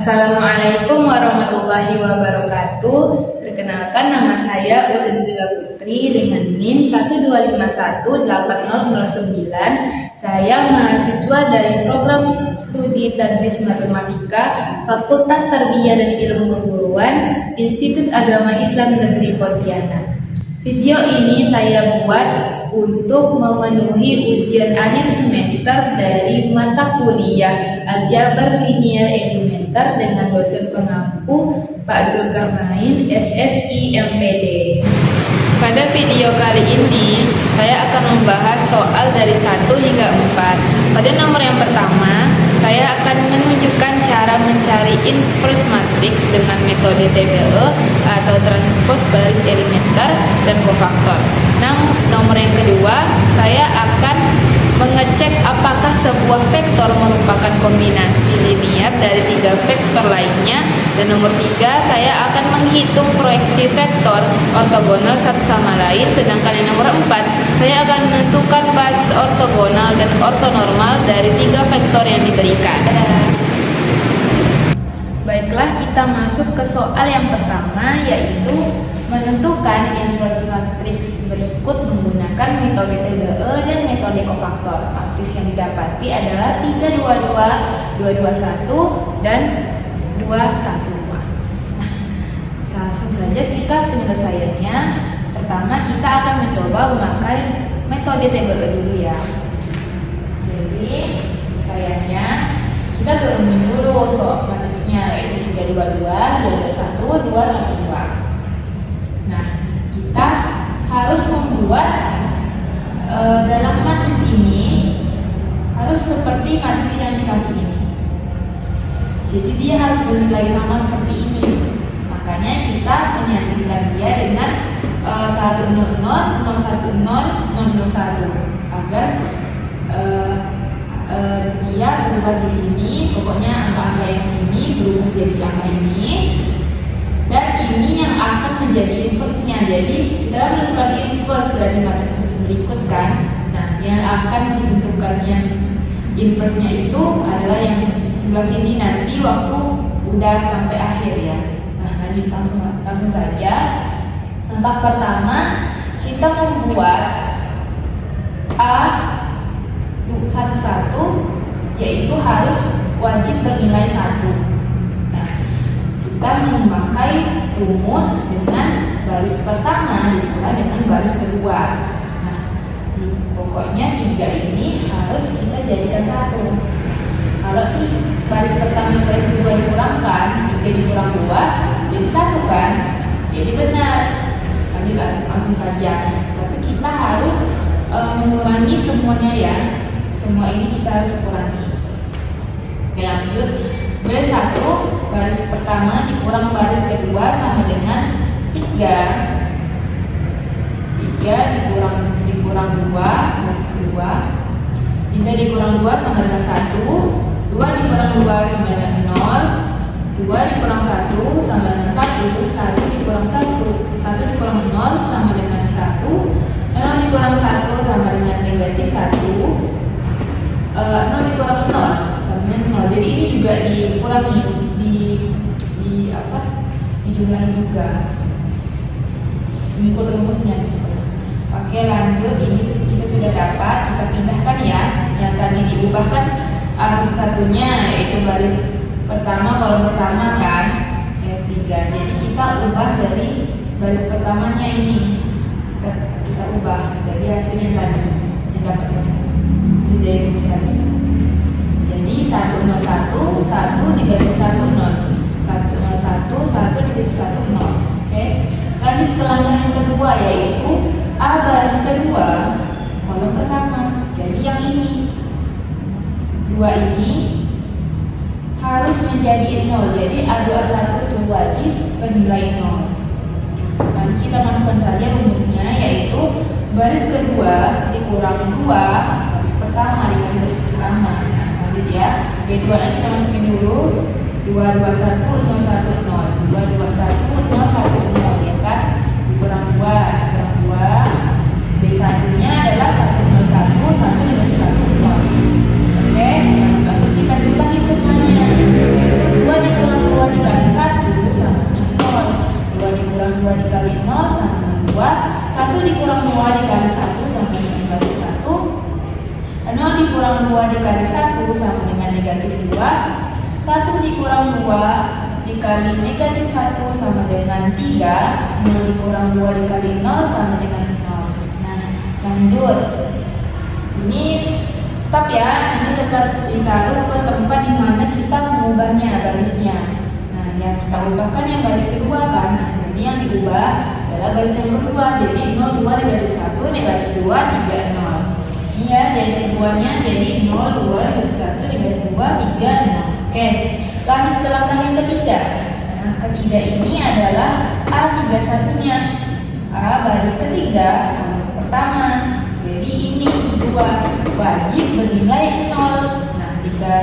Assalamualaikum warahmatullahi wabarakatuh. Perkenalkan, nama saya Udendila Putri dengan NIM 1251809. Saya mahasiswa dari program studi Tadris Matematika Fakultas Tarbiyah dan Ilmu Keguruan Institut Agama Islam Negeri Pontianak. Video ini saya buat untuk memenuhi ujian akhir semester dari mata kuliah Aljabar Linear Elementer dengan dosen pengampu Pak Zulkarnain, SSI MPD. Pada video kali ini, saya akan membahas soal dari 1 hingga 4. Pada nomor yang pertama, saya akan menunjukkan cara mencari inverse matrix dengan metode TBE atau transpose baris elementer dan kofaktor. Nomor yang kedua, saya akan mengecek apakah sebuah vektor merupakan kombinasi linear dari 3 vektor lainnya. Dan nomor 3, saya akan menghitung proyeksi vektor ortogonal satu sama lain. Sedangkan yang nomor 4, saya akan menentukan basis ortogonal dan ortonormal dari 3 vektor yang diberikan. Baiklah, kita masuk ke soal yang pertama, yaitu menentukan inverse matrix berikut menggunakan metode TBE dan metode kofaktor. Matriks yang didapati adalah 3, 2, 2, 2, 2, 1, dan 2, 1, 2. Nah, langsung saja kita penyelesaiannya. Pertama, kita akan mencoba memakai metode TBE dulu ya. Jadi, penyelesaiannya kita turunin dulu matriksnya, yaitu 3, 2, 2, 2, 2, 1, 2, 1, 2. Nah, kita harus membuat dalam matriks ini harus seperti matriks yang di samping ini. Jadi dia harus bernilai sama seperti ini. Makanya kita menyandingkan dia dengan 100, 010, 001 agar dia berubah di sini. Pokoknya angka-angka yang sini berubah jadi angka ini. Dan ini yang akan menjadi inverse-nya. Jadi kita menentukan inverse dari matriks berikut kan. Nah, yang akan ditentukan yang inverse-nya itu adalah yang sebelah sini nanti waktu udah sampai akhir ya. Nah, nanti langsung saja. Langkah pertama, kita membuat A11, yaitu harus wajib bernilai 1. Kita memakai rumus dengan baris pertama dikurang dengan baris kedua. Nah, pokoknya 3 ini harus kita jadikan 1. Kalau baris pertama baris kedua dikurangkan, 3 dikurang 2 jadi 1 kan? Jadi benar. Tadi langsung saja. Tapi kita harus mengurangi semuanya ya. Semua ini kita harus kurangi. Oke, lanjut. B1 baris pertama dikurang baris kedua sama dengan 3 dikurang 2 baris kedua, 3 dikurang 2 sama dengan 1, 2 dikurang 2 sama dengan 0, 2 dikurang 1 sama dengan 1, 1 dikurang 1, 1 dikurang 0 sama dengan 1, 0 dikurang 1 sama dengan negatif 1, 0 dikurang 0 sama dengan 0. Jadi ini juga dikurangi, dijumlahin juga, mengikut rumusnya gitu. Oke, lanjut. Ini kita sudah dapat, kita pindahkan ya. Yang tadi diubahkan A1-nya yaitu baris pertama kolom pertama kan, yang 3. Jadi kita ubah dari baris pertamanya ini, kita ubah dari hasil yang tadi yang dapat hasil dari rumus tadi. Jadi 101, 1 negatif 1, 0, 101, 1 negatif 1, 0. Oke. Lanjut ke langkah yang kedua, yaitu A baris kedua kolom pertama. Jadi yang ini 2 ini harus menjadi 0. Jadi A21 itu wajib bernilai 0. Nanti kita masukkan saja rumusnya, yaitu baris kedua dikurang 2 baris pertama dikali baris pertama. Ya, B2 nya kita masukin dulu 221 01 0, 221 010 ya kan, dikurang 2 B1 nya adalah 101 1 negatif 1 0. Oke, langsung kita jumlahin semuanya, yaitu 2 dikurang 0 sama dengan 2. 1 dikurang 2 dikali 1 sama dengan negatif 1. 0 dikurang 2 dikali 1 sama dengan negatif 2. 1 dikurang 2 dikali negatif 1 sama dengan 3. 0 dikurang 2 dikali 0 sama dengan 0. Nah, lanjut. Ini tetap ya, ini tetap ditaruh ke tempat di mana kita mengubahnya barisnya. Nah, yang kita ubahkan yang baris kedua kan. Nah, jadi yang diubah adalah baris yang kedua. Jadi 0, 2, negatif 1, negatif 2, 3, 0. Ini ya, jadi keduanya jadi 0, 2, negatif 1, negatif 2, 3, 0. Oke, lanjut ke langkah yang ketiga. Nah, ketiga ini adalah A31-nya. A baris ketiga, pertama. Jadi ini 2 wajib bernilai 0. Nah, jika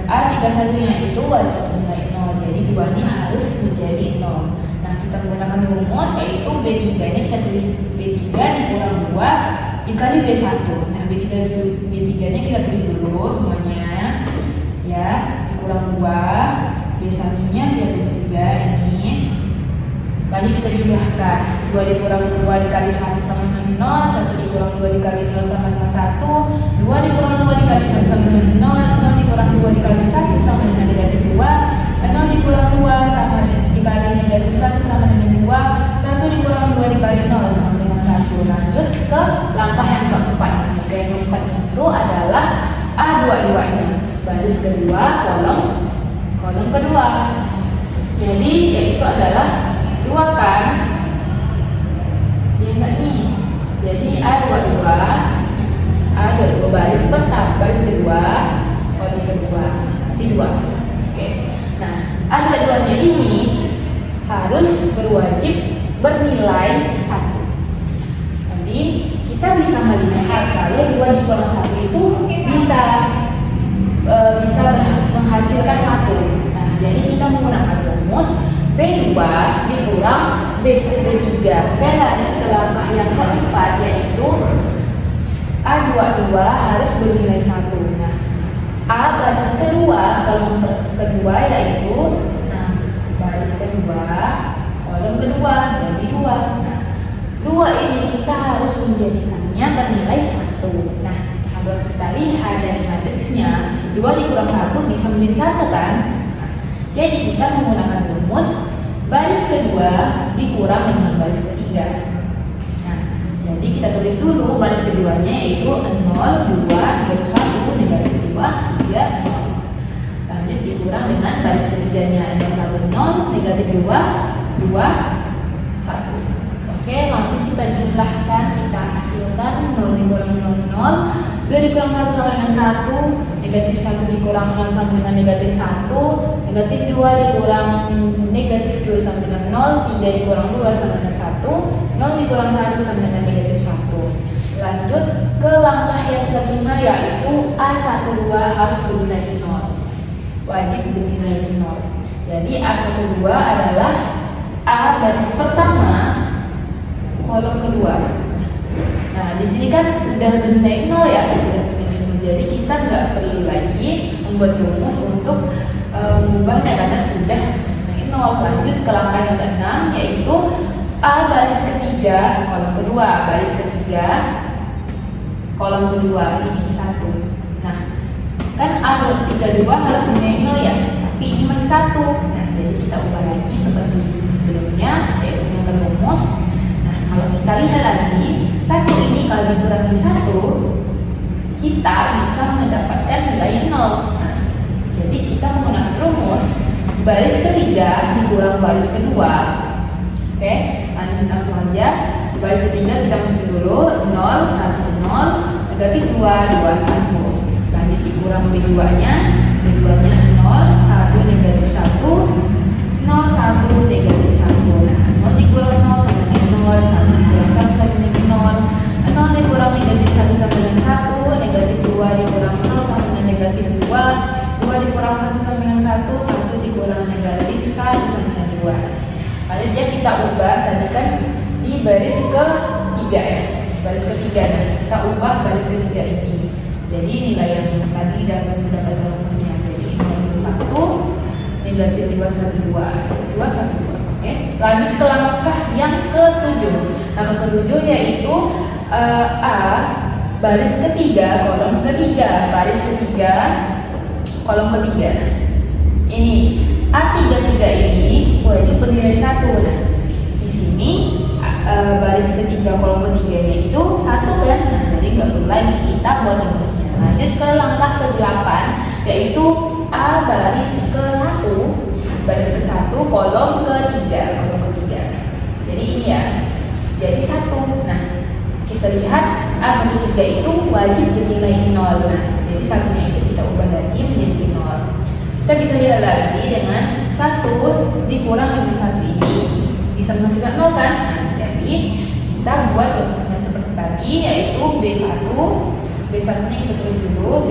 A31-nya itu wajib bernilai 0. Jadi 2 ini harus menjadi 0. Nah, kita menggunakan rumus yaitu B3-nya kita tulis B3 dikurang 2 dikali B1. Nah, B3-nya kita tulis dulu semuanya. Ya, dikurang 2, B1-nya kita tulis juga ini. Lalu kita jumlahkan 2 dikurang 2 dikali 1 sama dengan 0, 1 dikurang 2 dikali 0 sama dengan 1, 2 dikurang 2 dikali 1 sama dengan 0, 0 dikurang 2 dikali 1 sama dengan negatif 2, 0 dikurang 2 sama dikali negatif 1 sama dengan 2, 1 dikurang 2 dikali 0 sama dengan 1. Lanjut ke langkah yang keempat. Langkah yang keempat itu adalah A22-nya. Baris kedua, kolom kedua. Jadi yaitu adalah 2 kan? Ya enggak nih. Jadi A22 baris pertama, baris kedua, kolom kedua, nanti 2. Oke. Nah, A22-nya ini harus berwajib bernilai 1. Jadi kita bisa melihat kalau 2 dikurang 1 itu bisa menghasilkan 1. Nah, jadi kita menggunakan rumus B2 dikurang B3. Oke, lanjut ke langkah yang keempat yaitu A22 harus bernilai 1. Nah, A baris kedua, kolom kedua yaitu baris kedua, kolom kedua jadi 2. Nah, 2 ini kita harus menjadikannya bernilai 1. Nah, kalau kita lihat dari matriksnya 2 dikurang 1 bisa menjadi 1 kan? Jadi kita menggunakan rumus baris kedua dikurang dengan baris ketiga. Nah, jadi kita tulis dulu baris keduanya yaitu 0, 2, negatif 1, negatif 2, 3, 0. Lanjut dikurang dengan baris ketiganya 0, 1, 0, negatif 2, 2, 1. Oke, langsung kita jumlahkan, kita hasilkan 0 dikurang 0, 0, 2 dikurang 1 sama dengan 1, negatif 1 dikurang 0 sama dengan negatif 1, negatif 2 dikurang negatif 2 sama dengan 0, 3 dikurang 2 sama dengan 1, 0 dikurang 1 sama dengan negatif 1. Lanjut ke langkah yang kelima yaitu A12 harus bernilai 0. Wajib bernilai 0. Jadi A12 adalah A baris pertama, kolom kedua. Nah, di sini kan udah bernilai 0 ya, sudah bernilai 0. Jadi kita nggak perlu lagi membuat rumus untuk mengubahnya karena sudah bernilai 0. Lanjut ke langkah yang keenam yaitu A baris ketiga, kolom kedua. Baris ketiga, kolom kedua ini 1. Nah, kan A32 harus bernilai 0 ya, tapi ini masih 1. Nah, jadi kita ubah lagi seperti sebelumnya yaitu dengan rumus. Kalau kita lihat lagi, 1 ini kalau dikurangi 1, kita bisa mendapatkan nilai 0. Nah, jadi kita menggunakan rumus baris ketiga dikurang baris kedua. Oke, lanjut langsung aja. Baris ketiga kita masukin dulu 0, 1, 0, negatif 2, 2, 1. Lanjut dikurang B2-nya, B2-nya 0, 1, negatif 1, 0, 1, negatif 1. Nah, 0 dikurang 0 sama dengan 0, 1 dikurang 1 sama dengan 0, 0 dikurang negatif 1 sama dengan 1, negatif 2 dikurang 0 sama dengan negatif 2, 2 dikurang 1 sama dengan 1, 1 dikurang negatif 1 sama dengan 2. Lalu dia kita ubah tadi kan di baris ketiga ya, baris ketiga. Nah, kita ubah baris ketiga ini. Jadi nilai yang tadi dapat mendapatkan rumusnya. Jadi 1, negatif 2, 1, 2, 2, 1, 2. Oke, lanjut ke langkah yang ketujuh. Langkah ketujuh yaitu A baris ketiga kolom ketiga, baris ketiga kolom ketiga. Ini A33 ini wajib bernilai 1. Nah, di sini baris ketiga kolom ketiganya itu 1 kan? Nah, jadi nggak perlu lagi kita buat rumusnya. Lanjut ke langkah ke-8 yaitu A baris ke-1 kolom ketiga. Jadi ini ya. Jadi 1. Nah, kita lihat A13 itu wajib bernilai 0. Nah, jadi satunya itu kita ubah lagi menjadi 0. Kita bisa lihat lagi dengan 1 dikurang dengan 1 ini bisa menghasilkan 0 kan? Nah, jadi kita buat rumusnya seperti tadi yaitu B1 nya kita tulis dulu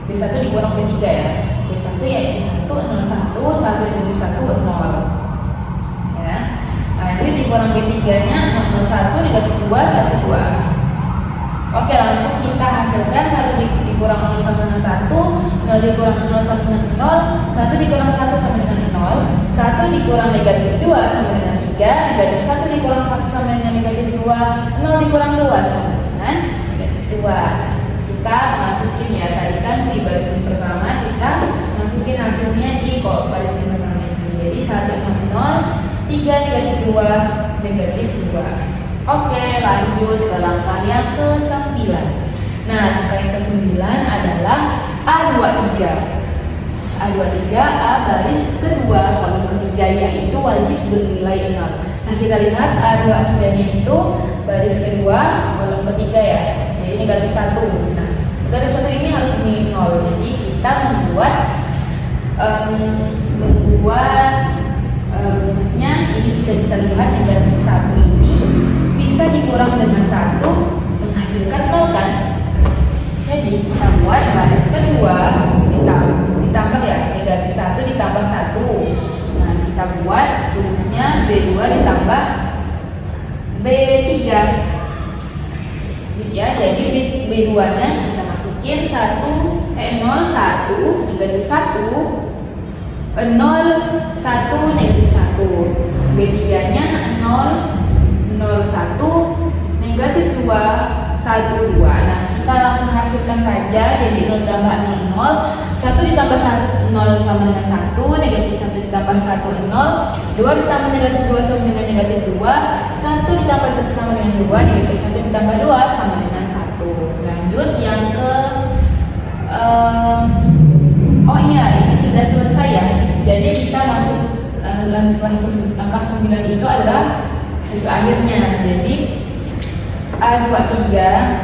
B1 dikurang B3 ya. B1 yaitu 1, 0, 1, 1 negatif 1, 0 ya. Lanjut dikurang B3 nya 0, 1, negatif 2, 1, 2. Oke, langsung kita hasilkan 1 dikurang 0 sama dengan 1, 0 dikurang 0 sama dengan 0, 1 dikurang 1 sama dengan 0, 1 dikurang negatif 2 sama dengan 3, negatif 1 dikurang 1 sama dengan negatif 2, 0 dikurang 2 sama dengan negatif 2. Kita masukin ya, tadi kan di baris yang pertama kita masukin hasilnya di baris yang pertama ini. Jadi 1, 0, 0, 3, negatif 2, negatif 2. Oke, lanjut ke langkah yang ke-9. Nah, langkah yang ke-9 adalah A23. A23, A baris kedua kolom ketiga yaitu wajib bernilai 0. Nah, kita lihat A23-nya itu baris kedua kolom ketiga ya. Jadi negatif 1. Nah, negatif 1 ini harus bernilai 0. Jadi kita membuat rumusnya ini kita bisa lihat negatif 1 ini bisa dikurang dengan 1 menghasilkan 0 kan? Jadi kita buat baris kedua ditambah ya, negatif 1 ditambah 1. Nah, kita buat rumusnya B2 ditambah B3 ya. Jadi B2 nya kita masukin 0, 1, negatif 1, 0, 1, negatif 1. B3 nya 0, 0, 1, negatif 2, 1, 2. Nah, kita langsung hasilkan saja. Jadi 0 tambah 0, 1 ditambah 0 sama dengan 1, negatif 1 ditambah 1, 0, 2 ditambah negatif 2 sama dengan negatif 2, 1 ditambah 1 sama dengan 2, negatif 1 ditambah 2 sama dengan 1. Lanjut yang ke oh iya, ini sudah selesai ya. Jadi kita masuk langkah 9 itu adalah hasil akhirnya. Jadi A23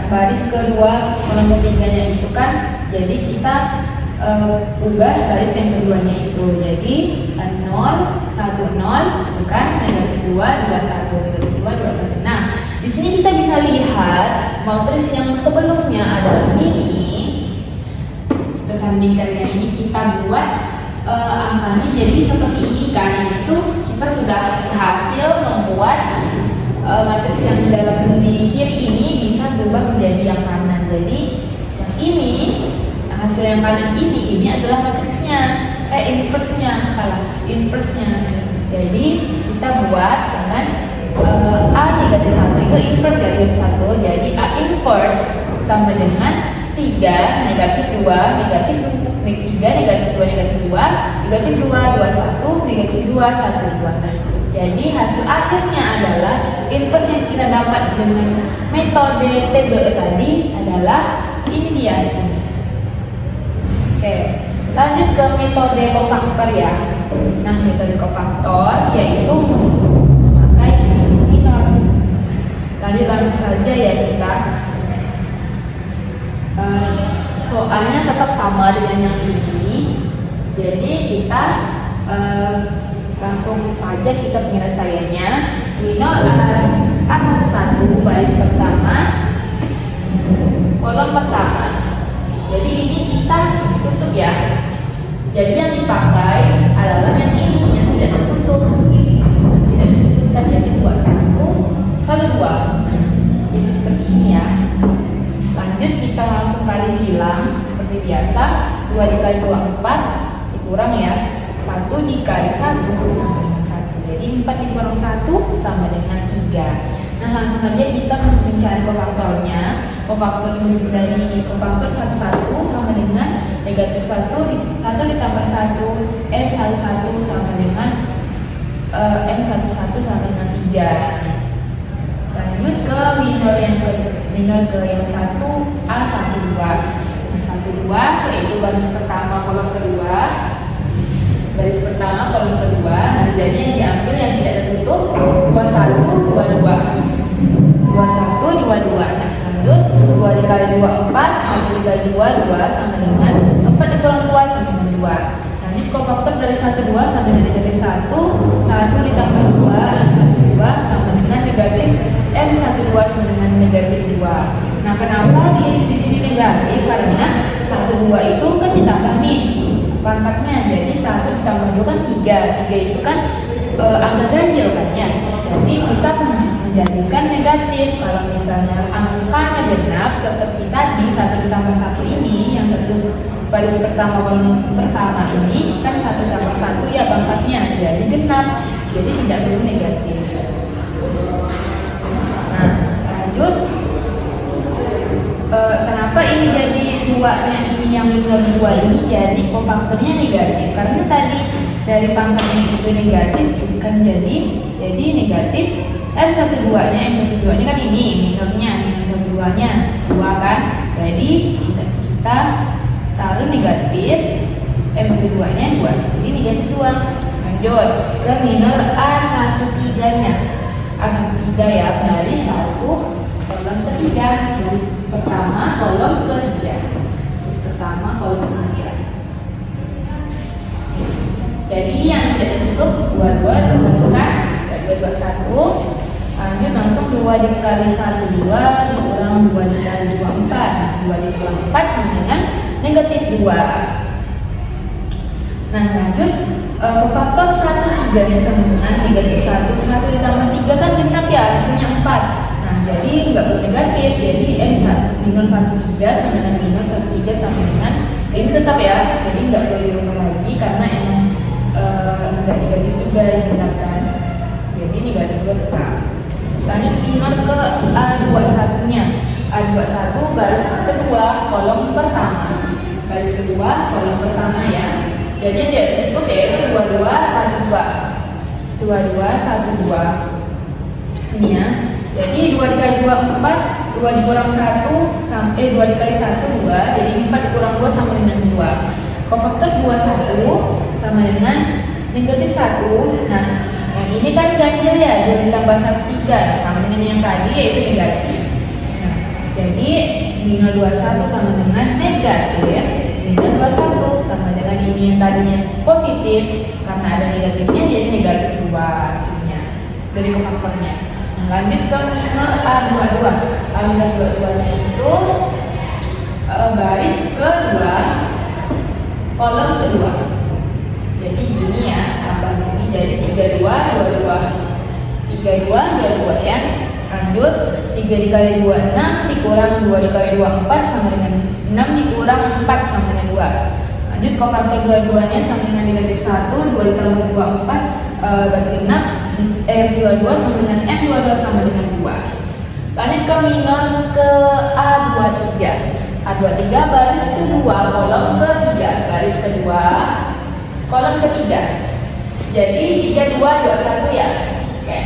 baris kedua kolom ketiganya itu kan, jadi kita ubah baris yang keduanya itu. Jadi 0, 1, 0 bukan, negatif 2, 2, 1, negatif 2, 2, 1. Nah, di sini kita bisa lihat matris yang sebelumnya adalah ini. Kita sandingkan dengan ini, kita buat angkanya jadi seperti ini kan. Itu kita sudah berhasil membuat matriks yang dalam di kiri ini bisa berubah menjadi yang kanan. Jadi yang ini, hasil yang kanan ini adalah matriksnya, inverse-nya. Jadi kita buat dengan A negatif 1 itu inverse ya, negatif 1. Jadi A inverse sama dengan 3, negatif 2, negatif 3, negatif 2, negatif 2, negatif 2, 2, 1, negatif 2, 1, 2. Nah, jadi hasil akhirnya adalah inverse yang kita dapat dengan metode TBE tadi adalah ini dia hasilnya. Oke, lanjut ke metode kofaktor ya. Nah, metode kofaktor yaitu memakai minor. Lanjut langsung saja ya kita. Soalnya tetap sama dengan yang ini. Jadi kita langsung saja kita penyelesaiannya. Minor A11 baris pertama kolom pertama. Jadi ini kita tutup ya. Jadi yang dipakai adalah yang ini yang tidak tertutup, tidak disebutkan. Jadi 21, 12. Jadi seperti ini ya. Lanjut kita langsung kali silang seperti biasa. 2 dikali 2 4 dikurang ya. 1 dikali 1 sama dengan 1. Jadi 4 dikurang 1 sama dengan 3. Nah, langsung saja kita mencari kofaktornya. Kofaktor dari kofaktor 11 sama dengan negatif 1 ditambah 1 M11 sama dengan M11 sama dengan 3. Lanjut ke minor yang 1 A12. Nah, 12 yaitu baris pertama kolom kedua. Baris pertama kolom kedua. Nah, jadi yang diambil yang tidak tertutup 21 22. 21 22. Nah, lanjut 2 dikali 2 4, 1 dikali 2 2 sama dengan 4 dikurang 2 sama dengan 2. Lanjut kofaktor dari 1 2 sama dengan negatif 1 ditambah 2 M12 sama dengan negatif M12 sama dengan negatif 2. Nah, kenapa di sini negatif? Karena 1 2 itu kan ditambah nih pangkatnya, jadi 1 ditambah 2 kan 3. 3 itu kan angka ganjil kan ya. Jadi kita menjadikan negatif. Kalau misalnya angkanya genap seperti tadi 1 ditambah 1 ini, yang satu baris pertama kolom pertama ini kan 1 tambah 1 ya pangkatnya, jadi genap. Jadi tidak perlu negatif. Nah, lanjut. Kenapa ini jadi 2-nya ini yang minor 2 ini jadi kofaktornya negatif? Karena tadi dari pangkatnya itu negatif kan jadi negatif M12-nya kan ini minornya, M12-nya 2 kan. Jadi kita taruh negatif M12-nya 2. Jadi negatif 2. Lanjut ke minor A13-nya. A13 ya, baris 1 kolom ketiga, baris pertama kolom ketiga. Baris pertama kolom ketiga. Jadi yang tidak ditutup 22 21 kan? 22 21. Lanjut langsung 2 dikali 1 2 dikurang 2 dikali 2 4. 2 dikurang 4 sama dengan negatif 2. Nah, lanjut kofaktor 1 3 yang sama dengan negatif 1. 1 ditambah 3 kan genap ya, hasilnya 4. Nah, jadi nggak perlu negatif. Jadi M1 minus 13 sama dengan minus 13 sama dengan ini tetap ya. Jadi nggak perlu dirubah lagi karena emang nggak negatif juga yang digunakan. Jadi negatif juga tetap. Lanjut minor ke A21-nya. A21 baris kedua kolom pertama. Baris kedua kolom pertama ya. Jadi yang tidak cukup yaitu 22 12. 22 12. Ini ya. Jadi 2 dikali 2 4, 2 dikurang 1 sampai 2 dikali 1 2, jadi 4 dikurang 2 sama dengan 2. Kofaktor 21 sama dengan negatif 1. Nah, yang ini kan ganjil ya, 2 ditambah 1 3, sama dengan yang tadi yaitu negatif. Nah, jadi minus 21 sama dengan negatif. Minus 21 sama dengan ini yang tadinya positif, karena ada negatifnya jadi negatif 2 hasilnya dari kofaktornya. Lanjut ke minor A22. A22-nya itu baris kedua kolom kedua. Jadi gini ya, tambah ini jadi 32 22 32 ya. Lanjut 3 dikali 2 6 dikurang 2 dikali 2 4 sama dengan 6 dikurang 4 sama dengan 2. Lanjut kofaktor 22-nya sama dengan negatif 1, 2 ditambah 2 4 berarti 6. M22 sama dengan M22 sama dengan 2. Lanjut ke minor ke A23. A23 baris kedua kolom ketiga. Baris kedua kolom ketiga. Jadi 32 21 ya. Oke.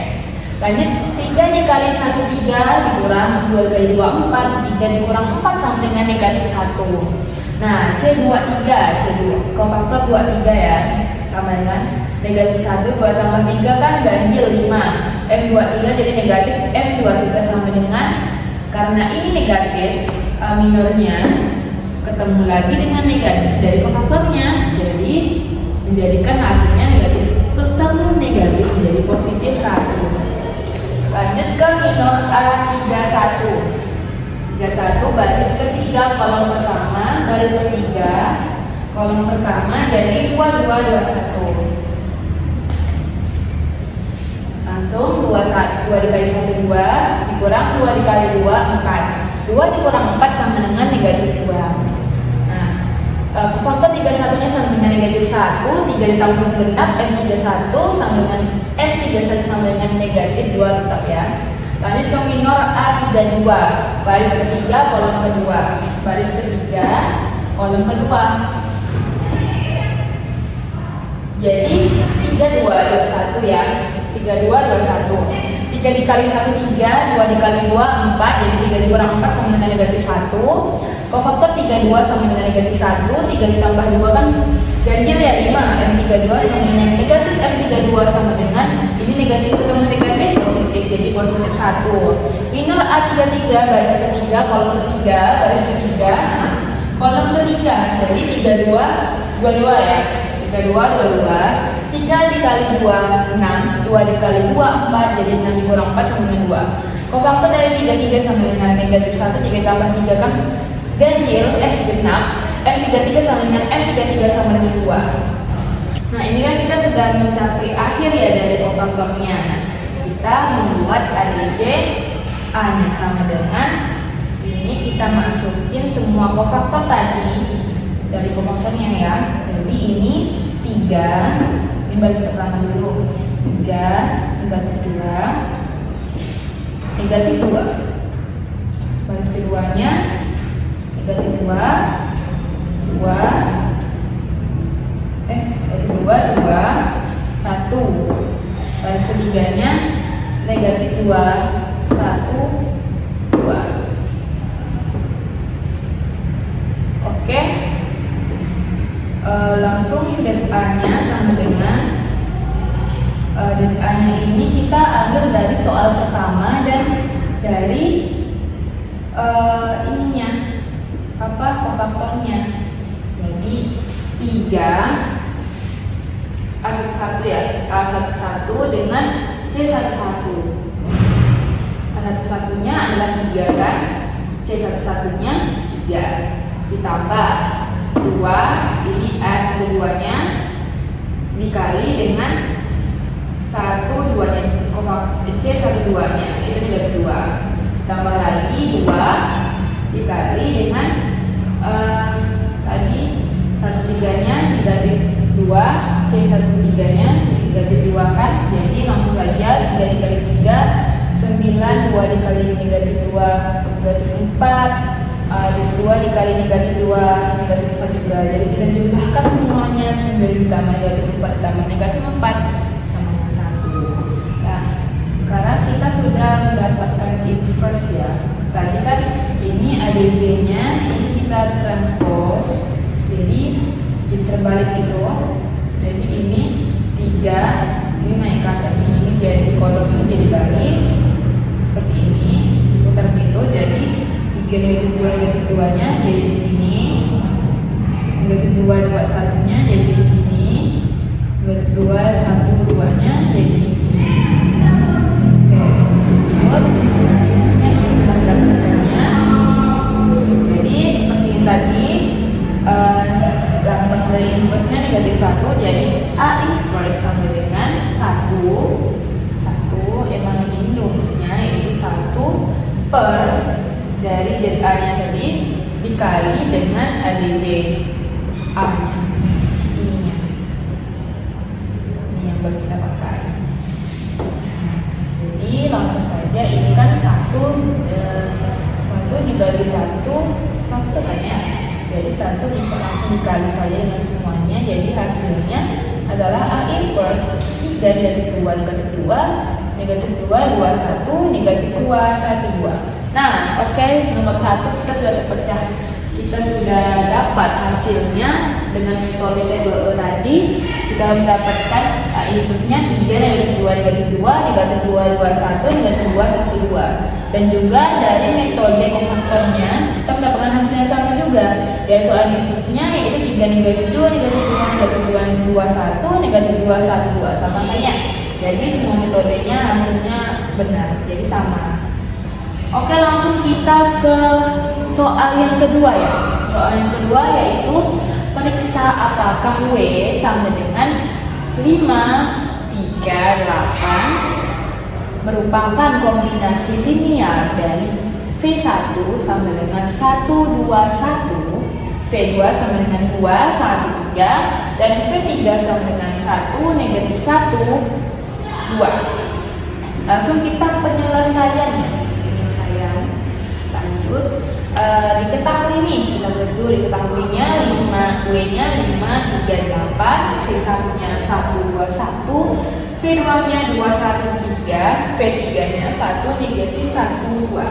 Lanjut 3 dikali 1 3 dikurang 2 dikali 2 4. 3 dikurang 4 sama dengan negatif 1. Nah, C23 kofaktor 23 ya, sama dengan negatif 1 2 tambah 3 kan ganjil 5. M23 jadi negatif, M23 sama dengan, karena ini negatif minornya ketemu lagi dengan negatif dari kofaktornya, jadi menjadikan hasilnya negatif ketemu negatif menjadi positif 1. Lanjut ke minor A31. 31 baris ketiga kolom pertama, baris ketiga kolom pertama jadi 22 21. Langsung 2 dikali 1 2 dikurang 2 dikali 2 4. 2 dikurang 4 sama dengan negatif 2. Nah, Kofaktor 31-nya sama dengan negatif 1, 3 ditambah 1 genap, M31 sama dengan M31 sama dengan negatif 2 tetap ya. Lanjut ke minor A32, baris ketiga, kolom kedua. Baris ketiga, kolom kedua. Jadi 32, 21 ya. 32, 21. 3 dikali 1, 3, 2 dikali 2, 4. Jadi 3 dikurang 4 sama dengan negatif 1. Kofaktor 32 sama dengan negatif 1. 3 ditambah 2 kan ganjil ya, 5. M32 sama dengan negatif M32 sama dengan, ini negatif ketemu negatif positif, jadi positif 1. Minor A33, baris ketiga, kolom ketiga. Baris ketiga, kolom ketiga. Jadi 32, 22 ya. 32, 22. 3 dikali 2, 6. 2 dikali 2, 4. Jadi 6 dikurang 4 sama dengan 2. Kofaktor dari 33 sama dengan negatif 1. 3 tambah 3 kan ganjil, genap. M33 sama dengan M33 sama dengan 2. Nah ini kan kita sudah mencapai akhir ya dari kofaktornya. Kita membuat ADJ A-nya sama dengan ini, kita masukin semua kofaktor tadi dari kofaktornya ya. Jadi ini 3, ini baris pertama dulu, 3, negatif 2, negatif 2. Baris keduanya negatif 2, 2, negatif 2, 1. Baris ketiganya negatif 2, 1, 2. Oke. Langsung det A-nya sama dengan det A-nya ini kita ambil dari soal pertama dan dari ininya kofaktornya. Jadi 3 A11 ya, A11 dengan C11. A11 nya adalah 3 kan, C11 nya 3 ditambah 2, ini A12 nya dikali dengan 1, 2 nya, C12 nya itu negatif 2, tambah lagi 2 dikali dengan tadi 13 nya negatif 2, C13 nya negatif 2 kan, jadi langsung saja 3 dikali 3, 9, 2 dikali negatif 2, negatif 4, 2 dikali negatif 2, negatif 4 juga. Jadi kita jumlahkan semuanya, 9 ditambah negatif 4 ditambah negatif 4 sama dengan 1. Nah, sekarang kita sudah mendapatkan inverse ya. Tadi kan ini ADJ nya, ini kita transpose, jadi terbalik itu. Jadi ini 3, ini naik ke atas ini, jadi kolom ini jadi baris seperti ini, diputar begitu. Jadi 3 negatif 2 negatif 2 nya jadi di sini, negatif 2 21 nya jadi di sini, negatif 2 1 2 nya jadi di sini. Oke, nanti inversnya kita sudah mendapatkannya. Jadi seperti ini tadi, dampak dari inversenya negatif 1, jadi A inverse sama dengan 1, yang mana ini rumusnya yaitu 1 per dari det A-nya tadi dikali dengan ADJ A-nya, ini yang baru kita pakai. Jadi langsung saja, ini kan 1 dibagi 1 kan ya. Jadi 1 bisa langsung dikali saja dengan semuanya. Jadi hasilnya adalah A inverse 3 negatif 2 negatif 2 negatif 2 21 negatif 2 1 2. Nah, oke, nomor 1 kita sudah terpecah. Kita sudah dapat hasilnya dengan metode table E tadi. Kita mendapatkan A inverse-nya 3 negatif 2 negatif 2 negatif 2 21 negatif 2 1 2. Dan juga dari metode kofaktornya kita mendapatkan hasilnya sama juga, yaitu A inverse-nya yaitu 3 negatif 2 negatif 2 negatif 2 21 negatif 2 1 2 sama kayak. Jadi semua metodenya hasilnya benar, jadi sama. Oke, langsung kita ke soal yang kedua ya. Soal yang kedua yaitu periksa apakah W sama dengan 5, 3, 8 merupakan kombinasi linear dari V1 sama dengan 1, 2, 1, V2 sama dengan 2, 1, 3, dan V3 sama dengan 1, negatif 1, 2. Langsung kita penyelesaiannya. Lanjut, diketahui nih, kita buat dulu diketahuinya 5W-nya 5, 3, 8, V1-nya 1, 2, 1, V2-nya 2, 1, 3, V3-nya 1, negatif 1, 2.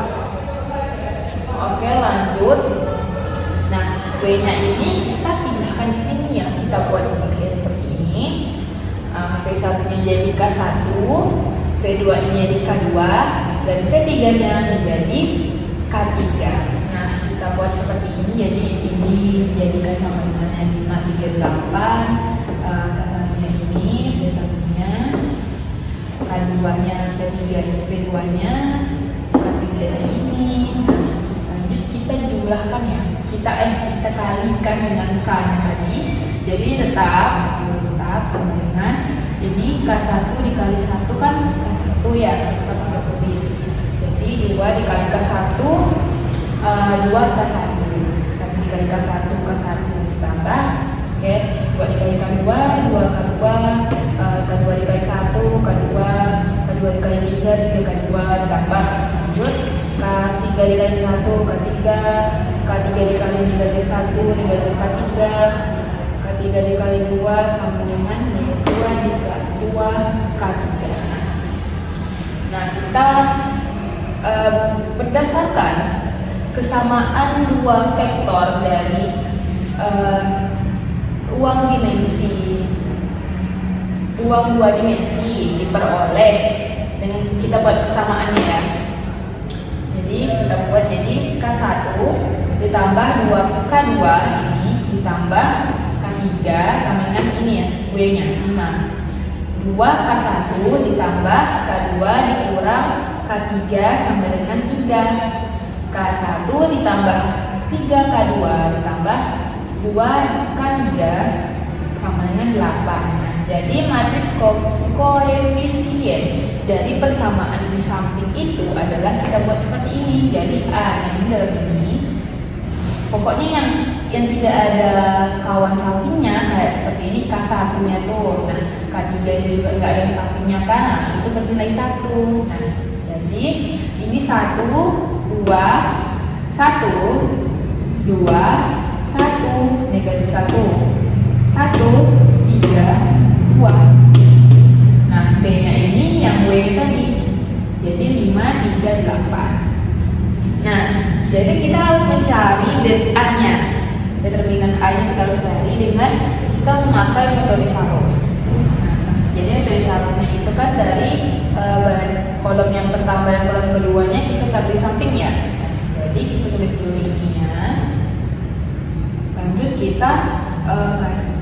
Oke, lanjut. Nah, W-nya ini kita pindahkan di sini ya, kita buat kayak seperti ini. V1-nya jadi K1, V2-nya jadi K2, dan V3-nya menjadi K3. Nah, kita buat seperti ini. Jadi ini dijadikan sama dengan 5, 3, 8. K1-nya ini, V1-nya, K2-nya, V2-nya, K3-nya ini. Lanjut kita jumlahkan ya. Kita kalikan dengan K-nya tadi. Jadi tetap sama dengan ini K1 dikali 1 kan K1 ya, kita pakai tulis. Jadi 2 dikali K1, 2 K1. 1 dikali K1, K1 ditambah. Oke, 2 dikali K2, 2 K2, K2 dikali 1, K2, K2 dikali 3, 3 K2 ditambah. Lanjut, K3 dikali 1, K3, K3 dikali negatif 1, negatif K3, K3 dikali 2 sama dengan 2 dikali 2 K3. Nah, kita berdasarkan kesamaan dua vektor dari ruang dua dimensi diperoleh dengan kita buat kesamaannya ya. Jadi kita buat jadi K1 ditambah 2K2 ini ditambah K3 sama dengan ini ya, W-nya 5. 2K1 ditambah K2 dikurang K3 sama dengan 3. K1 ditambah 3K2 ditambah 2K3 sama dengan 8. Jadi matriks koefisien dari persamaan di samping itu adalah kita buat seperti ini. Jadi A yang dalam ini, pokoknya yang tidak ada kawan sampingnya kayak seperti ini K1-nya tuh. Nah, K3-nya juga nggak ada sampingnya kan, nah, itu bernilai 1. Nah, jadi ini 1, 2, 1, 2, 1, negatif 1, 1, 3, 2. Nah, B-nya ini yang W tadi. Jadi 5, 3, 8. Nah, jadi kita harus mencari A-nya. Determinan A-nya kita harus cari dengan kita memakai metode Saros. Jadi metode Sarosnya itu kan dari kolom yang pertama dan kolom keduanya kita taruh di samping ya. Jadi kita tulis dulu ini ya. Lanjut kita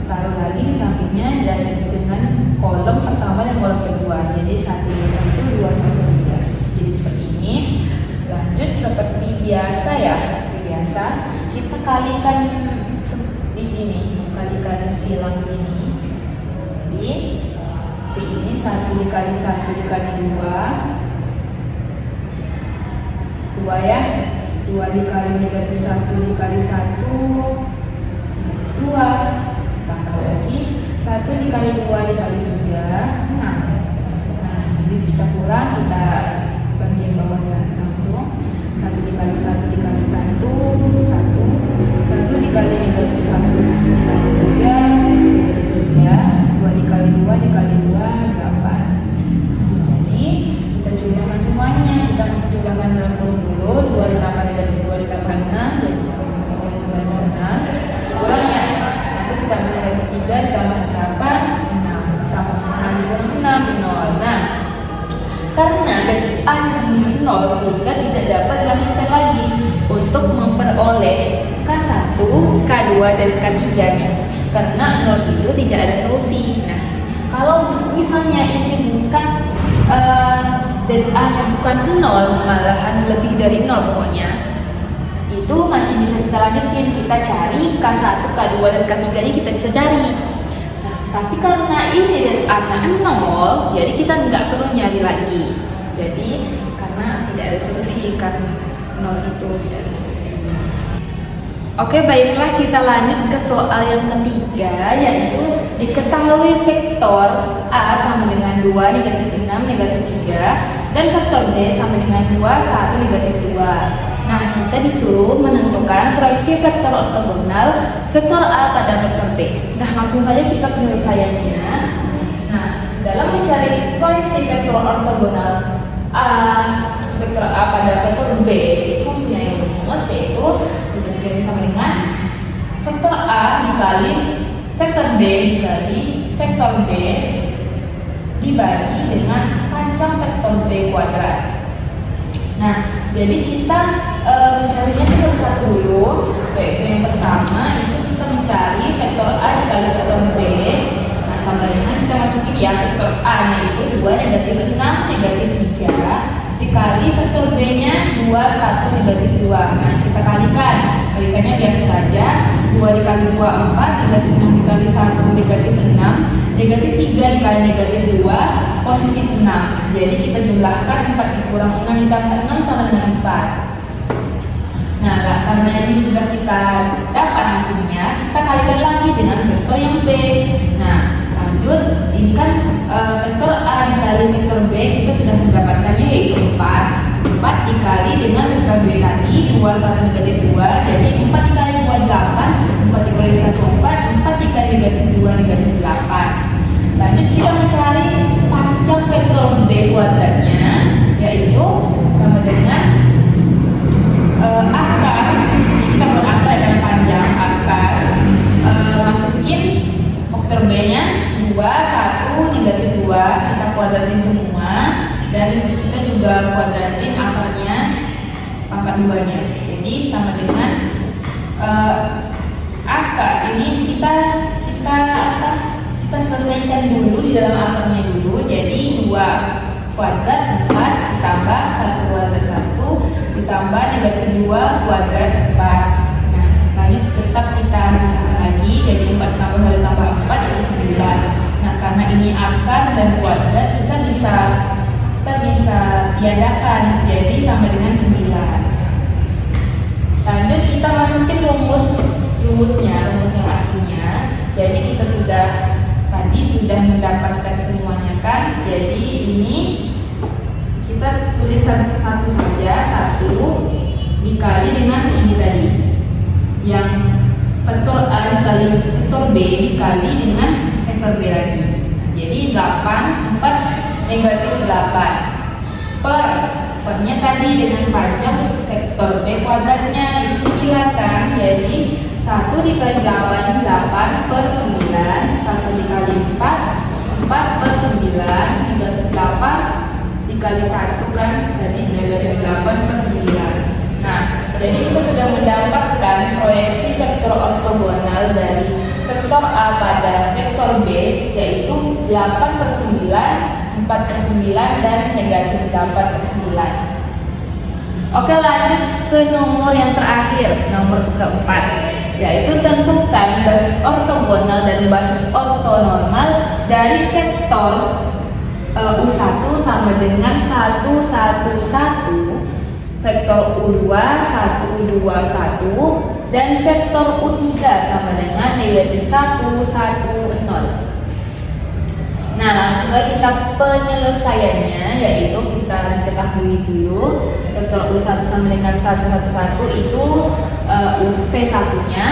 taruh lagi di sampingnya dan dengan kolom pertama dan kolom kedua. Jadi 1, 2, 1, 2, 1, 3. Jadi seperti ini. Lanjut seperti biasa ya, kita kalikan seperti ini, kalikan silang ini. Jadi ini 1 dikali 1 dikali 2 ya, 2 dikali negatif 1 dikali 1 2, tambah lagi 1 dikali 2 dikali 3 6. Nah, jadi kita kurang, kita bagian bawahnya langsung 1 dikali 1 dikali 1 1 dikali negatif 1 dikali 3 negatif 3, 2 dikali 2 dikali 2 8. Jadi kita jumlahkan semuanya, kita jumlahkan dalam kurung dulu, 2 ditambah negatif 2 ditambah 6 jadi 6 kurang ya, 1 ditambah negatif 3 ditambah 8 6 sama 6 dikurang 6 0. Nah, karena dari A sama dengan 0 sehingga tidak dapat dilanjutkan lagi untuk memperoleh K1, K2, dan K3 nya. Karena 0 itu tidak ada solusi. Nah, kalau misalnya ini bukan dan A-nya bukan 0, malahan lebih dari 0 pokoknya, itu masih bisa kita lanjutin. Kita cari K1, K2, dan K3 nya kita bisa cari. Tapi karena ini dari A-nya 0, jadi kita nggak perlu nyari lagi. Jadi karena tidak ada solusi, karena 0 itu tidak ada solusi. Oke, baiklah kita lanjut ke soal yang ketiga, yaitu diketahui vektor A sama dengan 2, negatif 6, negatif 3, dan vektor B sama dengan 2, 1, negatif 2. Nah, kita disuruh menentukan proyeksi vektor ortogonal vektor A pada vektor B. Nah, langsung saja kita penyelesaiannya. Nah, dalam mencari proyeksi vektor ortogonal vektor A pada vektor B itu mempunyai rumus, yaitu jadi sama dengan vektor A dikali vektor B dikali vektor B dibagi dengan panjang vektor B kuadrat. Nah, jadi kita mencarinya satu-satu dulu. Yaitu yang pertama itu kita mencari vektor A dikali vektor B. Nah, sama dengan kita masukin ya vektor A nya itu 2, negatif 6, negatif 3 dikali vektor B nya 2, 1, negatif 2. Nah, kita kalikan. Kalikannya biasa saja. 2 dikali 2, 4, negatif 6 dikali 1, negatif 6, negatif 3 dikali negatif 2, positif 6. Jadi kita jumlahkan 4 dikurang 6 ditambah 6 sama dengan 4. Nah, karena ini sudah kita dapat hasilnya, kita kalikan lagi dengan vektor yang B. Nah, lanjut, ini kan vektor A dikali vektor B kita sudah mendapatkannya, yaitu 4. 4 dikali dengan vektor B tadi 2, 1, negatif 2, jadi 4 dikali 2, 8, 4 dikali 1, 4, 4 dikali negatif 2, negatif 8. Lanjut kita mencari panjang vektor B kuadratnya, yaitu sama dengan akar. Jadi kita buat akar dengan panjang akar, masukin vektor B nya 2, 1, negatif 2, kita kuadratin semua, dan kita juga kuadratin akarnya, pangkat 2 nya. Jadi sama dengan akar ini kita selesaikan dulu di dalam akarnya dulu. Jadi 2 kuadrat 4 ditambah 1 kuadrat 1 ditambah negatif 2 kuadrat 4. Nah, lanjut tetap kita jumlahkan lagi, jadi 4 tambah 1 tambah 4 itu 9. Nah, karena ini akar dan kuadrat, kita bisa tiadakan, jadi sama dengan 9. Lanjut kita masukin rumusnya yang aslinya. Jadi kita tadi sudah mendapatkan semuanya kan. Jadi ini kita tulis satu saja, 1 dikali dengan ini tadi, yang vektor A dikali vektor B dikali dengan vektor B lagi. Jadi 8, 4, negatif 8 pernya tadi dengan panjang vektor B kuadratnya itu 9 kan. Jadi 1 dikali 8, 8 per 9, 1 dikali 4, 4 per 9, negatif 8 dikali 1 kan, jadi negatif 8 per 9. Nah, jadi kita sudah mendapatkan proyeksi vektor ortogonal dari vektor A pada vektor B, yaitu 8 per 9, 4 per 9, dan negatif 8 per 9. Oke, lanjut ke nomor yang terakhir, nomor keempat, yaitu tentukan basis ortogonal dan basis ortonormal dari vektor U1 sama dengan 1, 1, 1, vektor U2, 1, 2, 1, dan vektor U3 sama dengan negatif 1, 1, 0. Nah, langsung saja kita penyelesaiannya, yaitu kita diketahui dulu vektor U1 sama dengan 1, 1, 1 itu V1 nya,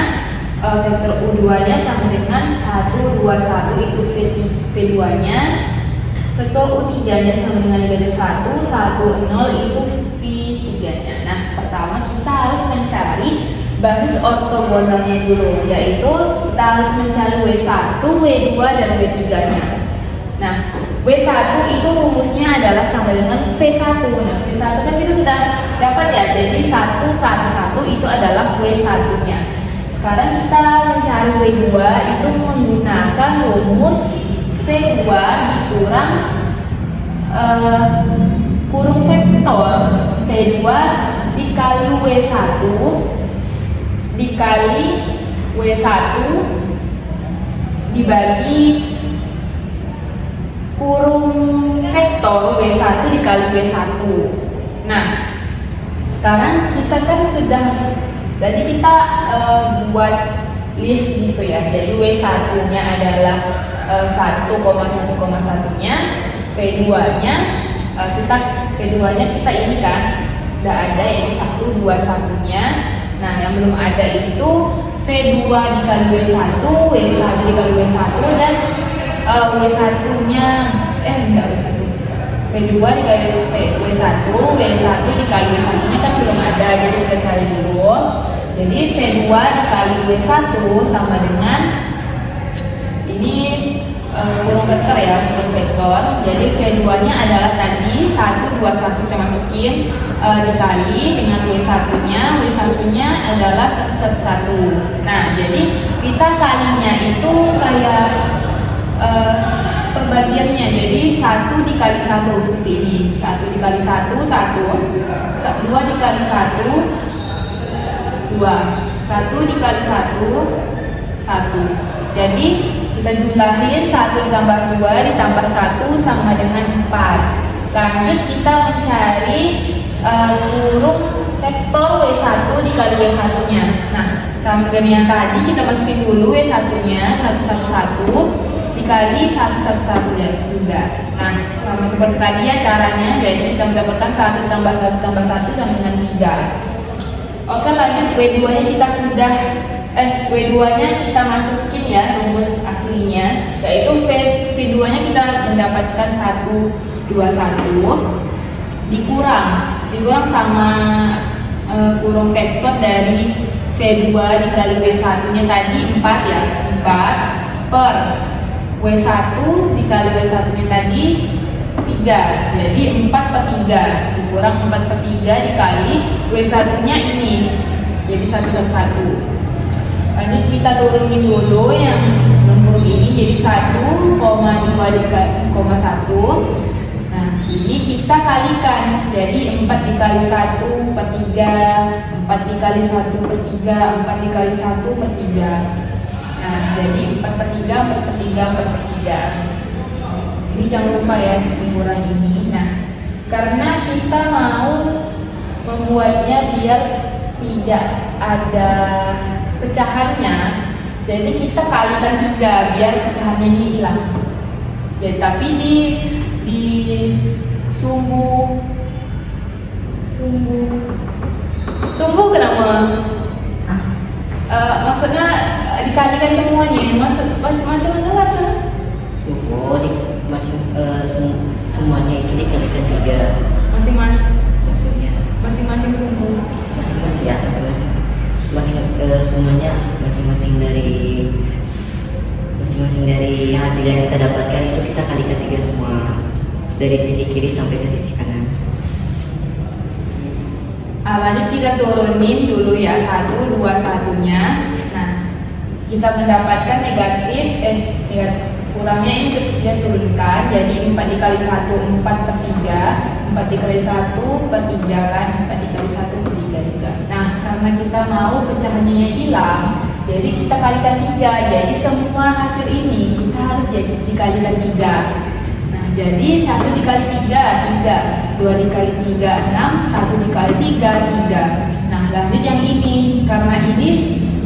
vektor U2 nya sama dengan 1, 2, 1 itu V2 nya, vektor U3 nya sama dengan negatif 1, 1, 0 itu V3 nya. Nah, pertama kita harus mencari basis ortogonalnya dulu, yaitu kita harus mencari W1, W2, dan W3 nya. Nah, W1 itu rumusnya adalah sama dengan V1. Nah, V1 kan kita sudah dapat ya, jadi 1, 1, 1 itu adalah W1 nya. Sekarang kita mencari W2 itu menggunakan rumus V2 dikurang kurung vektor V2 dikali W1 dikali W1 dibagi kurung vektor W1 dikali W1. Nah, sekarang kita kan sudah Jadi kita buat list gitu ya. Jadi W1 nya adalah 1,1,1-nya, V2 nya kita ini kan sudah ada, yaitu 1, 2, 1-nya. Nah, yang belum ada itu V2 dikali W1, W1 dikali W1, dan W1-nya enggak W1. V2 dikali W1, W1 dikali W1-nya kan belum ada, jadi kita cari dulu. Jadi V2 dikali W1 sama dengan ini kurung vektor ya, kurung vektor. Jadi V2-nya adalah tadi 1, 2, 1 kita masukin, dikali dengan W1-nya. W1-nya adalah 1, 1, 1. Nah, jadi kita kalinya itu kayak perbagiannya. Jadi 1 dikali 1 seperti ini. 1 dikali 1, 1. 2 dikali 1, 2. 1 dikali 1, 1. Jadi kita jumlahin 1 ditambah 2 ditambah 1 sama dengan 4. Lanjut kita mencari kurung vektor W1 dikali W1-nya. Nah, sama dengan yang tadi kita masukin dulu W1-nya 1, 1, 1 dikali 1, 1, 1 juga. Nah, sama seperti tadi ya caranya. Jadi kita mendapatkan 1 tambah 1 tambah 1 sama dengan 3. Oke, lanjut W2-nya kita sudah W2-nya kita masukin ya rumus aslinya, yaitu V2-nya kita mendapatkan 1, 2, 1 dikurang sama kurung vektor dari V2 dikali W1-nya tadi 4 ya, 4 per W1 dikali W1-nya tadi 3. Jadi 4 per 3 dikurang 4 per 3 dikali W1-nya ini, jadi 1, 1, 1. Lanjut kita turunin dulu yang kurung ini, jadi 1,2 dikali 1. Nah, ini kita kalikan. Jadi 4 dikali 1 per 3, 4 dikali 1 per 3, 4 dikali 1 per 3. Nah, jadi 4 per 3, 4 per 3, 4 per 3. Ini jangan lupa ya kurang ini. Nah, karena kita mau membuatnya biar tidak ada pecahannya, jadi kita kalikan 3 biar pecahannya ini hilang. Ya, tapi di sumbu kenapa? Maksudnya dikalikan semuanya. Macam mana rasa? Sumbu semuanya itu dikalikan 3. Masing-masing sumbu. Masing-masing ya, semuanya masing-masing dari hasil yang kita dapatkan itu kita kalikan 3 semua, dari sisi kiri sampai ke sisi kanan. Lanjut kita turunin dulu ya 1, 2, 1-nya. Nah, kita mendapatkan negatif kurangnya ini kita turunkan. Jadi 4 dikali 1 4 per 3, 4 dikali 1 per 3 kan, 4 dikali 1 per 3 juga. Nah, karena kita mau pecahannya hilang, jadi kita kalikan 3. Jadi semua hasil ini kita harus dikalikan 3. Nah, jadi 1 dikali 3, 3. 2 dikali 3, 6. 1 dikali 3, 3. Nah, lanjut yang ini. Karena ini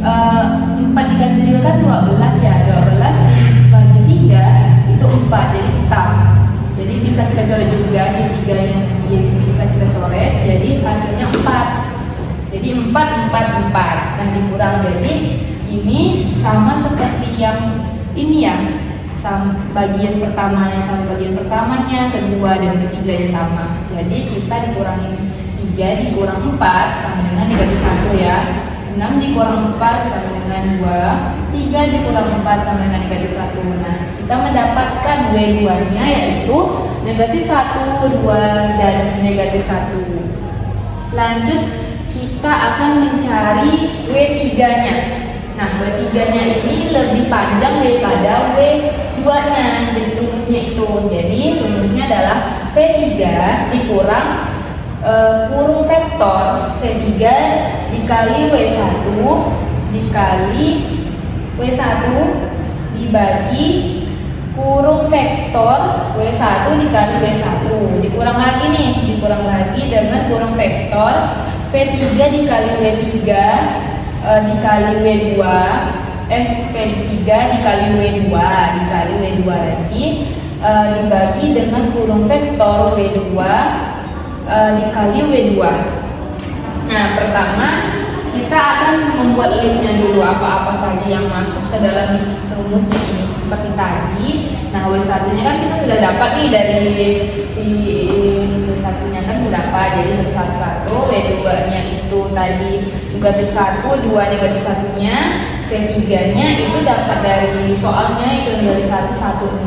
4 dikali 3 kan 12 ya. 12 dibagi 3 itu 4, jadi hitam. Jadi bisa kita coret juga di 3 yang bisa kita coret. Jadi hasilnya 4. Jadi 4, 4, 4. Nah, dikurang. Jadi ini sama seperti yang ini ya, sama bagian pertamanya sama bagian pertamanya, kedua dan ketiganya sama. Jadi kita dikurangi 3 dikurang 4 sama dengan negatif 1 ya. 6 dikurang 4 sama dengan 2, 3 dikurang 4 sama dengan negatif 1. Nah, kita mendapatkan W2-nya yaitu negatif 1, 2, dan negatif 1. Lanjut kita akan mencari W3-nya. Nah, W3-nya ini lebih panjang daripada W2-nya. Jadi rumusnya itu. Jadi rumusnya adalah V3 dikurang kurung vektor V3 dikali W1 dikali W1 dibagi kurung vektor W1 dikali W1. Dikurang lagi dengan kurung vektor V3 dikali W3 dikali W2 V3 dikali W2 dikali W2 lagi dibagi dengan kurung vektor W2 dikali W2. Nah, pertama kita akan membuat listnya dulu apa-apa saja yang masuk ke dalam rumusnya ini seperti tadi. Nah, W1 nya kan kita sudah dapat nih dari si W1 nya kan berapa, jadi 111. W2 nya itu tadi negatif 1, 2 negatif 1 nya. V3 nya itu dapat dari soalnya itu dari 1, 1, 0.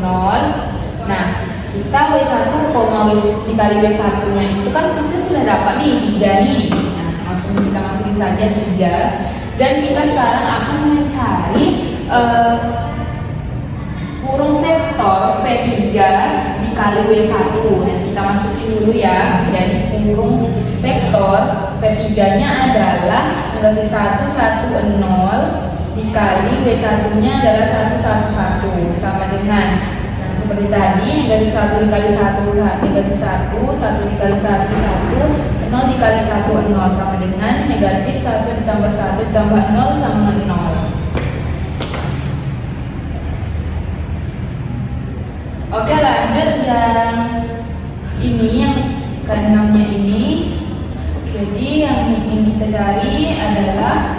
Nah, kita W1, dikali W1 nya itu kan kita sudah dapat nih 3 nih. Nah, kita masukin saja 3. Dan kita sekarang akan mencari kurung vektor V3 dikali W1. Nah, kita masukin dulu ya. Jadi kurung vektor V3 nya adalah negatif 1, 1, 0 dikali W1 nya adalah 1, 1, 1 sama dengan, nah seperti tadi, negatif 1 dikali 1 negatif 1, 1 dikali 1 1, 0 dikali 1 0 sama dengan negatif 1 ditambah 1 ditambah 0 sama dengan 0. Oke, lanjut yang ini, yang keenamnya ini. Jadi yang ingin kita cari adalah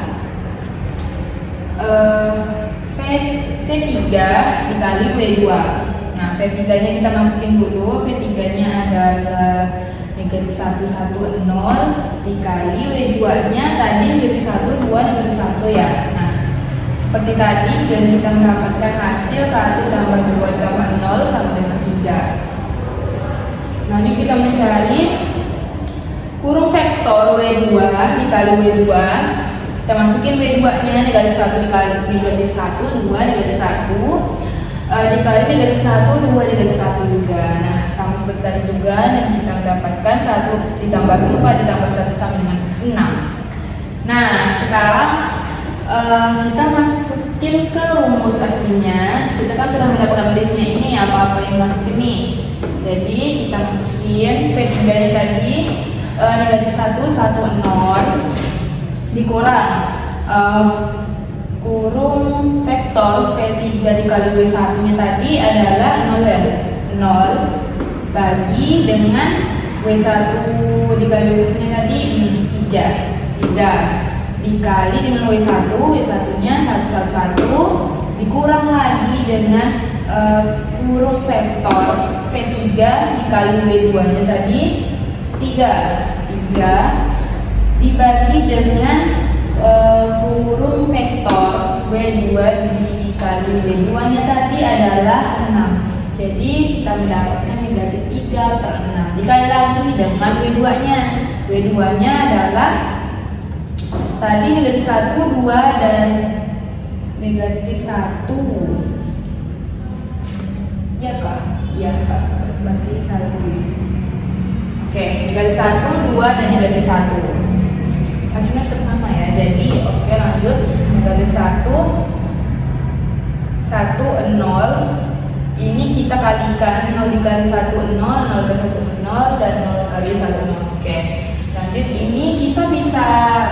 V3 dikali W2. Nah, V3 nya kita masukin dulu. V3 nya adalah negatif 1, 1, 0 dikali W2 nya tadi negatif 1, 2 negatif 1 ya. Nah, seperti tadi dan kita mendapatkan hasil 1 tambah 2 tambah 0 sama dengan 3. Nah, ini kita mencari kurung vektor W2 dikali W2. Kita masukin W2 nya negatif 1 dikali negatif 1, 2 negatif 1 dikali negatif 1, 2 negatif 1 juga. Nah, sama seperti tadi juga, dan kita mendapatkan 1 ditambah 4 ditambah 1 sama dengan 6. Nah, sekarang kita masukin ke rumus aslinya. Kita kan sudah mendapatkan listnya ini, apa-apa yang masuk ini. Jadi kita masukin V3 nya tadi negatif 1, 1, 0 dikurang kurung vektor V3 dikali W1 nya tadi adalah 0 bagi dengan W1 dikali W1 nya tadi 3 dikali dengan W1 nya 111 dikurang lagi dengan kurung vektor V3 dikali W2 nya tadi 3 dibagi dengan kurung vektor W2 dikali W2 nya tadi adalah 6. Jadi kita mendapatkan negatif 3/6 dikali lagi dengan W2 nya. W2 nya adalah tadi negatif 1, 2 dan negatif 1. Ya kak? Ya kak, berarti saya tulis. Oke, negatif 1, 2 dan negatif 1. Hasilnya tetap sama ya. Jadi oke, lanjut. Negatif 1, 1, 0. Ini kita kalikan 0 dikali 1, 0, 0 kali 1, 0 dan 0 kali 1, 0. Oke. Lanjut, ini kita bisa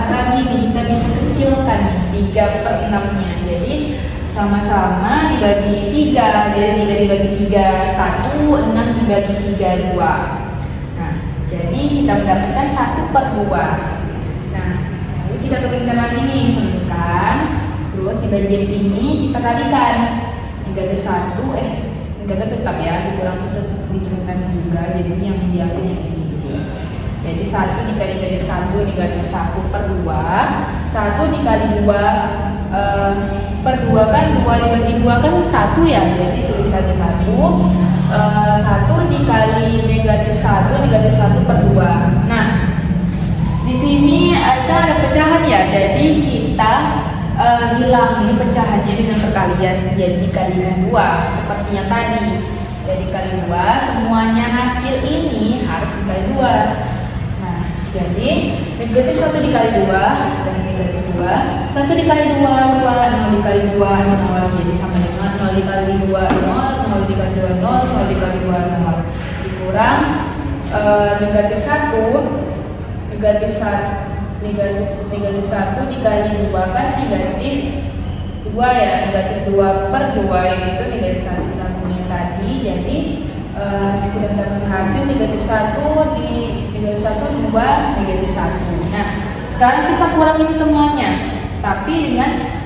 bagi nih, kita bisa kecilkan 3/6 nya. Jadi sama-sama dibagi 3. Jadi 3 dibagi 3 1, 6 dibagi 3 2. Nah, jadi kita mendapatkan 1/2. Kita turunkan lagi nih, turunkan. Terus di bagian ini kita kalikan negatif 1, negatif tetap ya, dikurang diturunkan juga. Jadi yang diambil yang ini. Jadi 1 dikali negatif 1 negatif 1/2. 1 dikali 2 per 2 kan 2 dibagi 2 kan 1 ya. Jadi tulis saja 1. 1 dikali negatif 1 negatif 1/2. Nah, di sini ada pecahan ya, jadi kita hilangi pecahannya dengan perkalian, jadi dikalikan 2 seperti yang tadi. Jadi dikali 2, semuanya hasil ini harus dikali 2. Nah, jadi negatif 1 dikali 2 dan negatif 2. 1 dikali 2, 0 dikali 2, 0. Jadi sama dengan 0 dikali 2, 0, 0 dikali 2, 0, 0 dikali 2, 0. Dikurang negatif 1 negatif 1 negatif 1 dikali 2 kan negatif 2 ya, negatif 2 per 2 itu negatif 1 satunya tadi. Jadi kita dapat hasil negatif 1 di negatif 1 2 negatif 1. Nah sekarang kita kurangin semuanya, tapi dengan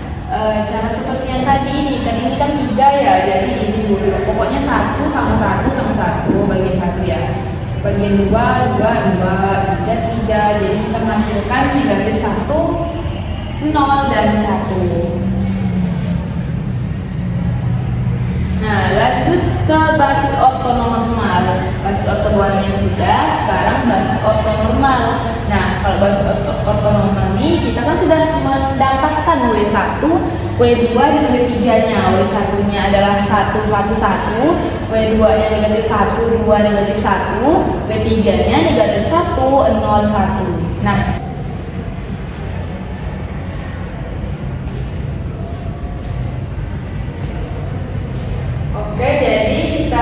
cara seperti yang tadi ini kan 3 ya, jadi ini dulu pokoknya 1 sama 1 sama 1 bagian 1 ya, bagian 2 2 2 3 3, jadi kita menghasilkan negatif 1 0 dan 1. Nah lanjut ke basis ortonormal. Basis ortonormalnya sudah, sekarang basis ortonormal. Nah kalau basis ortonormal ini kita kan sudah mendapatkan W1, W2 dan W3 nya. W1 nya adalah 1 1 1, W2 nya negatif 1 2 negatif 1, W3 nya negatif 1 0 1. Nah oke, jadi kita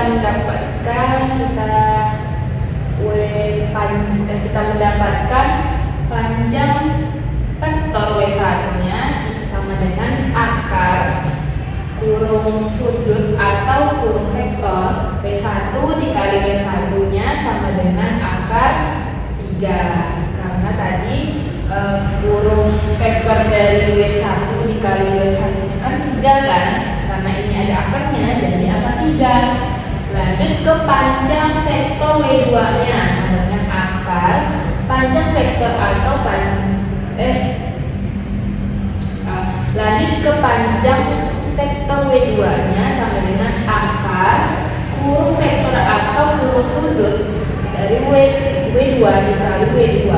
mendapatkan panjang vektor W1-nya sama dengan akar kurung sudut atau kurung vektor W1 dikali W1-nya sama dengan akar 3. Karena tadi kurung vektor dari W1 dikali W1-nya kan 3 kan? Karena ini ada akarnya, jadi akar 3. Lanjut ke panjang vektor W2-nya sama dengan akar panjang vektor atau lanjut ke panjang vektor W2-nya sama dengan akar kurung vektor atau kurung sudut dari W2 dikali W2.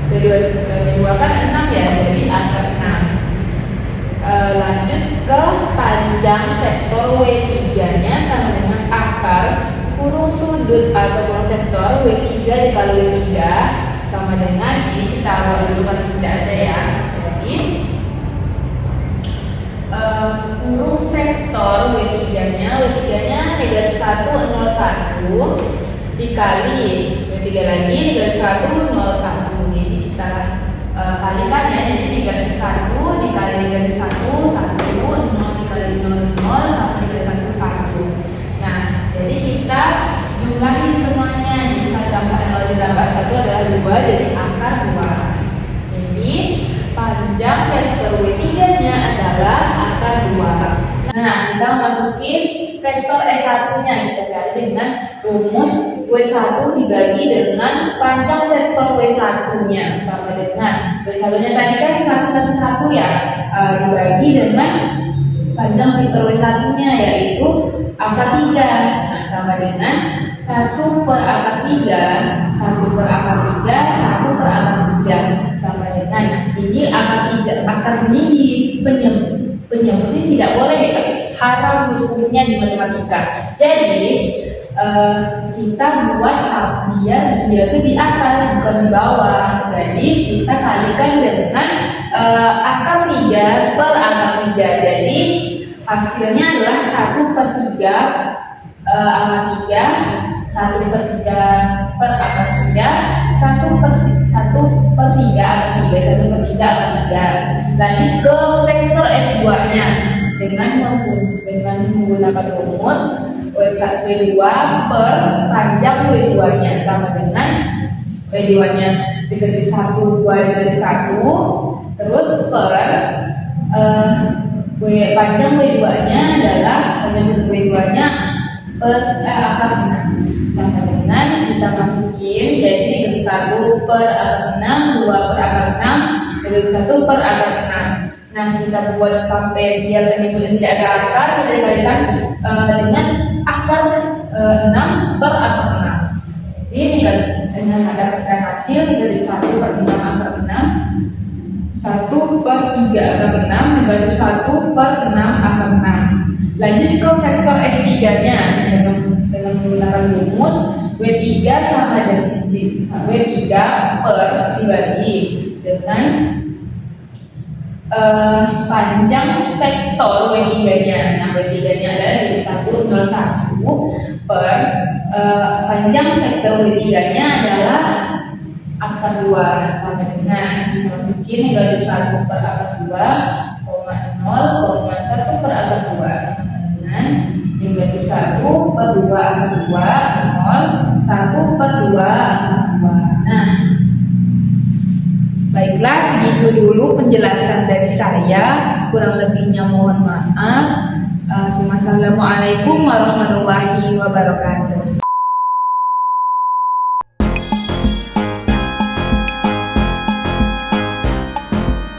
W2 kan 6 ya, jadi akar 6. Lanjut ke panjang vektor W3-nya sama dengan akar kurung sudut atau kurung vektor W3 dikali W3 sama dengan, ini kita awal dulu kan tidak ada ya, jadi kurung vektor W3-nya negatif 1 0 1 dikali W3 lagi negatif 1 0 1. Jadi kita kalikan ya, jadi negatif 1 dikali negatif 1 1, 0 dikali 0 0, 1 dikali 1 1. Nah jadi kita jumlahin semuanya, jadi 1 tambah 0 ditambah 1 adalah 2, jadi akar 2. Jadi panjang vektor W3-nya adalah akar 2. Nah kita masukin vektor S1-nya, kita cari dengan rumus W1 dibagi dengan panjang vektor W1-nya sama dengan W1-nya tadi kan 1 1 1 ya, dibagi dengan panjang vektor W1-nya yaitu akar 3. Nah sama dengan 1 per akar 3, 1 per akar 3, 1 per akar 3 sama dengan ini akar ini di penyebut ini tidak boleh, haram hukumnya di matematika. Jadi kita buat biar dia itu di atas bukan di bawah. Jadi kita kalikan dengan akar 3 per akar 3. Jadi hasilnya adalah 1 per 3 akar 3, 1 per 3 per akar 3, 1 per 3 akar 3, 1 per 3 akar 3. Lanjut ke vektor S2-nya dengan menggunakan rumus W2 per panjang W2-nya sama dengan W2-nya negatif 1 2 negatif 1, terus per panjang W2-nya adalah panjang W2-nya per akar 6 sama dengan kita masukin, jadi negatif 1 per akar 6, 2 per akar 6, negatif 1 per akar 6. Nah kita buat sampai biar penyebutnya tidak ada akar, kita dikalikan dengan akar 6 per akar 6. Ini dengan mendapatkan hasil negatif 1 per 6 akar 6, 1 per 3 akar 6, negatif 1 per 6 akar 6. Lanjut ke vektor S3-nya dengan menggunakan rumus W3 sama dengan W3 per dibagi dengan panjang vektor W3-nya. Nah, W3-nya adalah dari 1 0 1 per panjang vektor W3-nya adalah akar 2 sama dengan kita masukin negatif 1 per akar 2, 0,1 per akar 2 sama dengan negatif 1 per 2 akar 2, 1 per 2 akar 2. Nah, baiklah, segitu dulu penjelasan dari saya. Kurang lebihnya mohon maaf. Assalamualaikum warahmatullahi wabarakatuh.